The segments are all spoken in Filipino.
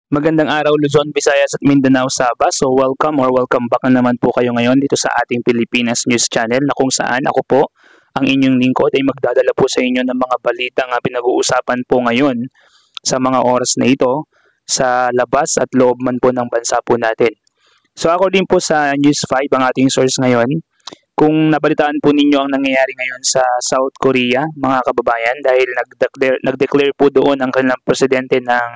Magandang araw Luzon, Visayas at Mindanao, Sabah. So welcome back na naman po kayo ngayon dito sa ating Pilipinas News Channel na kung saan ako po, ang inyong lingkod ay magdadala po sa inyo ng mga balitang pinag-uusapan po ngayon sa mga oras na ito sa labas at loob man po ng bansa po natin. So according po sa News 5, ang ating source ngayon, kung nabalitaan po ninyo ang nangyayari ngayon sa South Korea, mga kababayan, dahil nag-declare po doon ang kanilang presidente ng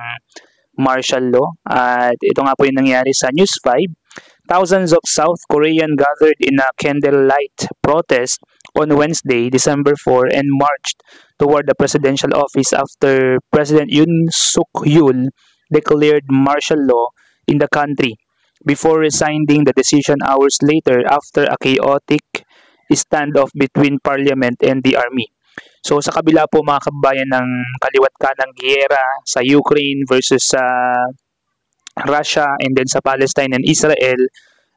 martial law. At ito nga po yung nangyari sa News 5. Thousands of South Korean gathered in a candlelight protest on Wednesday, December 4, and marched toward the presidential office after President Yoon Suk-yeol declared martial law in the country before resigning the decision hours later after a chaotic standoff between parliament and the army. So sa kabila po mga kababayan ng kaliwat kanang giyera sa Ukraine versus sa Russia and then sa Palestine and Israel,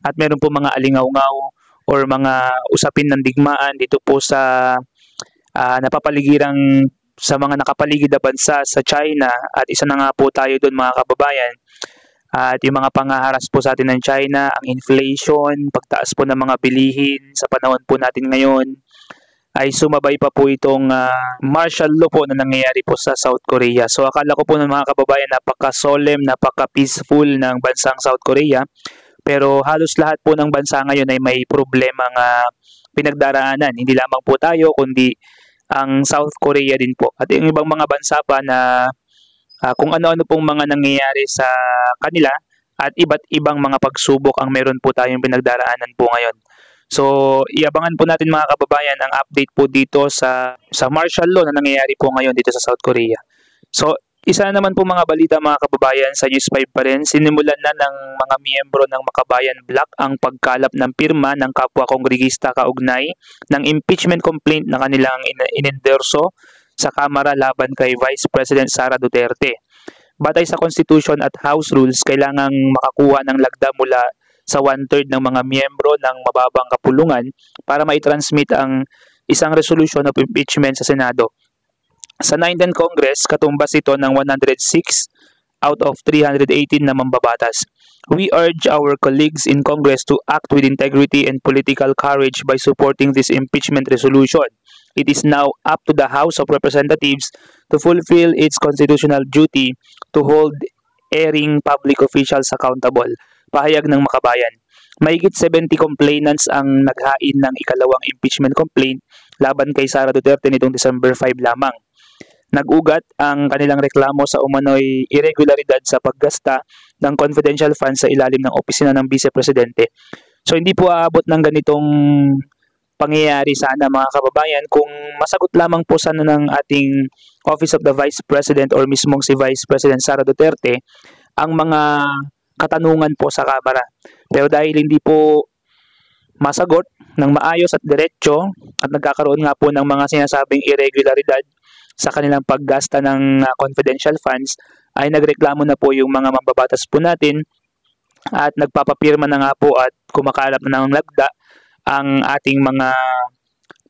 at meron po mga alingaw-ngaw or mga usapin ng digmaan dito po sa napapaligirang sa mga nakapaligid na bansa sa China, at isa na nga po tayo doon mga kababayan. At yung mga pangaharas po sa atin ng China, ang inflation, pagtaas po ng mga bilihin sa panahon po natin ngayon, ay sumabay pa po itong martial law po na nangyayari po sa South Korea. So akala ko po ng mga kababayan napaka-solemn, napaka-peaceful ng bansang South Korea. Pero halos lahat po ng bansa ngayon ay may problemang pinagdaraanan. Hindi lamang po tayo, kundi ang South Korea din po. At yung ibang mga bansa pa na kung ano-ano pong mga nangyayari sa kanila at iba't ibang mga pagsubok ang meron po tayong pinagdaraanan po ngayon. So, iabangan po natin mga kababayan ang update po dito sa martial law na nangyayari po ngayon dito sa South Korea. So, isa naman po mga balita mga kababayan sa News 5 pa rin, sinimulan na ng mga miyembro ng Makabayan Bloc ang pagkalap ng pirma ng kapwa kongregista kaugnay ng impeachment complaint na kanilang inendorso sa Kamara laban kay Vice President Sara Duterte. Batay sa Constitution at House Rules, kailangang makakuha ng lagda mula sa 1/3 ng mga miyembro ng mababang kapulungan para maitransmit ang isang resolution of impeachment sa Senado. Sa 19th Congress, katumbas ito ng 106 out of 318 na mambabatas. We urge our colleagues in Congress to act with integrity and political courage by supporting this impeachment resolution. It is now up to the House of Representatives to fulfill its constitutional duty to hold erring public officials accountable. Pahayag ng Makabayan. Mahigit 70 complainants ang naghain ng ikalawang impeachment complaint laban kay Sara Duterte nitong December 5 lamang. Nag-ugat ang kanilang reklamo sa umano'y irregularidad sa paggasta ng confidential funds sa ilalim ng opisina ng Vice Presidente. So hindi po aabot ng ganitong pangyayari sana mga kababayan kung masagot lamang po sana ng ating Office of the Vice President or mismong si Vice President Sara Duterte ang mga katanungan po sa Kamara. Pero dahil hindi po masagot ng maayos at diretso at nagkakaroon nga po ng mga sinasabing irregularidad sa kanilang paggasta ng confidential funds, ay nagreklamo na po yung mga mambabatas po natin at nagpapapirma na nga po at kumakalap na ng lagda ang ating mga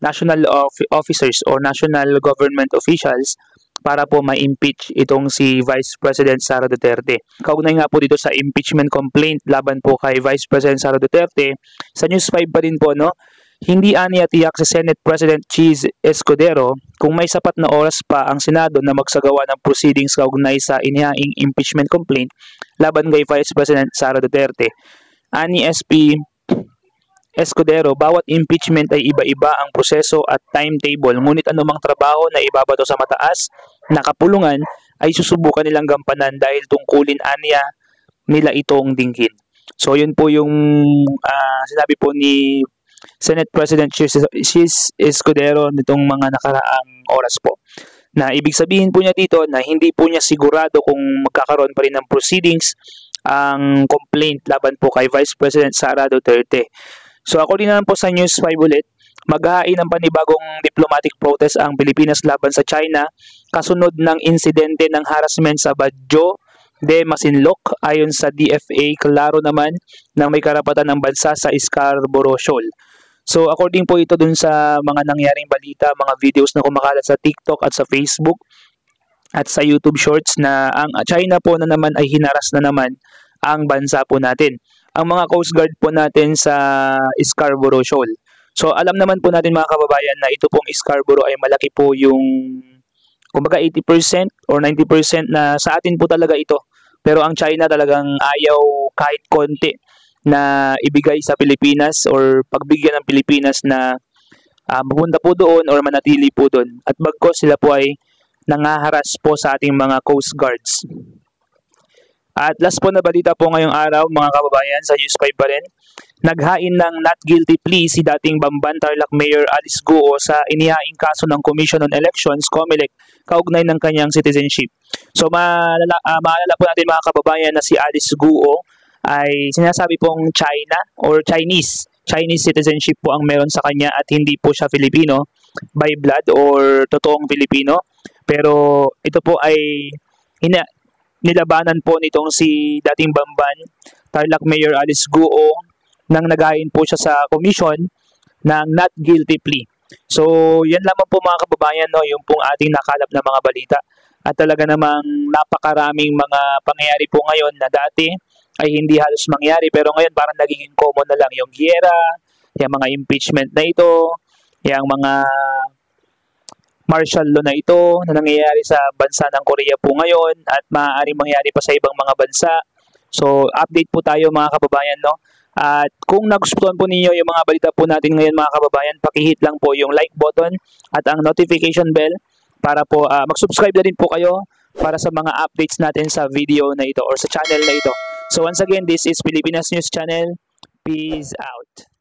national officers or national government officials para po ma-impeach itong si Vice President Sara Duterte. Kaugnay nga po dito sa impeachment complaint laban po kay Vice President Sara Duterte, sa News 5 pa rin po, no? Hindi aniya tiyak sa Senate President Cheese Escudero kung may sapat na oras pa ang Senado na magsagawa ng proceedings kaugnay sa inihaing impeachment complaint laban kay Vice President Sara Duterte. Ani SP Escudero, bawat impeachment ay iba-iba ang proseso at timetable, ngunit anumang trabaho na ibabato sa mataas na kapulungan ay susubukan nilang gampanan dahil tungkulin aniya nila itong dinggin. So yun po yung sinabi po ni Senate President Cheese Escudero nitong mga nakaraang oras po. Na ibig sabihin po niya dito na hindi po niya sigurado kung magkakaroon pa rin ng proceedings ang complaint laban po kay Vice President Sara Duterte. So according naman po sa News 5 ulit, maghahain ng panibagong diplomatic protest ang Pilipinas laban sa China kasunod ng insidente ng harassment sa Badjo de Masinloc. Ayon sa DFA, klaro naman na may karapatan ng bansa sa Scarborough Shoal. So according po ito dun sa mga nangyaring balita, mga videos na kumakalat sa TikTok at sa Facebook, at sa YouTube Shorts na ang China po na naman ay hinaras na naman ang bansa po natin. Ang mga Coast Guard po natin sa Scarborough Shoal. So alam naman po natin mga kababayan na ito pong Scarborough ay malaki po yung kumbaga 80% or 90% na sa atin po talaga ito. Pero ang China talagang ayaw kahit konti na ibigay sa Pilipinas or pagbigyan ng Pilipinas na mapunta po doon or manatili po doon. At bagkos sila po ay nangaharas po sa ating mga Coast Guards. At last po na balita po ngayong araw mga kababayan sa News 5 pa rin. Naghain ng not guilty plea si dating Bamban Tarlac Mayor Alice Guo sa inihaing kaso ng Commission on Elections, COMELEC, kaugnay ng kanyang citizenship. So maalala po natin mga kababayan na si Alice Guo ay sinasabi pong China or Chinese citizenship po ang meron sa kanya at hindi po siya Filipino by blood or totoong Filipino. Pero ito po ay nilabanan po nitong si dating Bamban Tarlac Mayor Alice Guo nang naghain po siya sa commission ng not guilty plea. So, yan lamang po mga kababayan, no, yung pong ating nakalap na mga balita. At talaga namang napakaraming mga pangyayari po ngayon na dati ay hindi halos mangyari. Pero ngayon parang nagiging common na lang yung giyera, yung mga impeachment na ito, yung mga martial law na ito na nangyayari sa bansa ng Korea po ngayon at maaaring mangyari pa sa ibang mga bansa. So, update po tayo mga kababayan, no? At kung nagustuhan po ninyo yung mga balita po natin ngayon mga kababayan, pakihit lang po yung like button at ang notification bell para po mag-subscribe na rin po kayo para sa mga updates natin sa video na ito or sa channel na ito. So once again, this is Pilipinas News Channel. Peace out.